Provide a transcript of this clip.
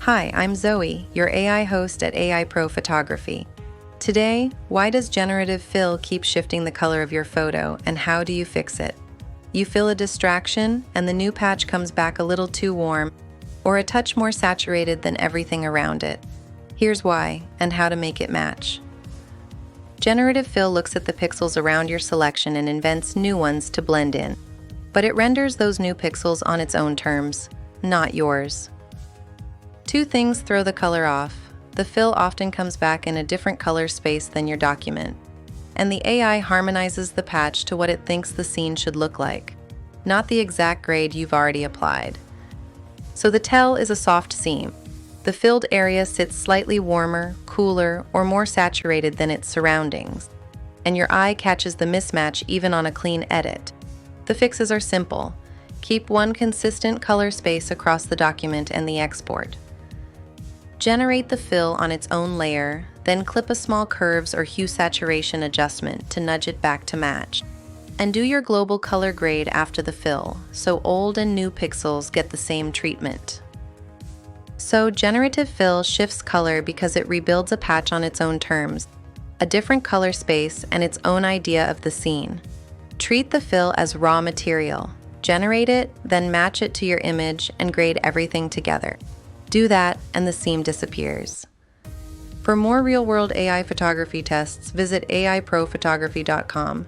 Hi, I'm Zoe, your AI host at AI Pro Photography. Today, why does generative fill keep shifting the color of your photo, and how do you fix it? You feel a distraction, and the new patch comes back a little too warm, or a touch more saturated than everything around it. Here's why, and how to make it match. Generative fill looks at the pixels around your selection and invents new ones to blend in. But it renders those new pixels on its own terms, not yours. Two things throw the color off. The fill often comes back in a different color space than your document, and the AI harmonizes the patch to what it thinks the scene should look like, not the exact grade you've already applied. So the tell is a soft seam. The filled area sits slightly warmer, cooler, or more saturated than its surroundings, and your eye catches the mismatch even on a clean edit. The fixes are simple. Keep one consistent color space across the document and the export. Generate the fill on its own layer, then clip a small curves or hue saturation adjustment to nudge it back to match. And do your global color grade after the fill, so old and new pixels get the same treatment. So generative fill shifts color because it rebuilds a patch on its own terms, a different color space, and its own idea of the scene. Treat the fill as raw material. Generate it, then match it to your image and grade everything together. Do that, and the seam disappears. For more real-world AI photography tests, visit AIProphotography.com.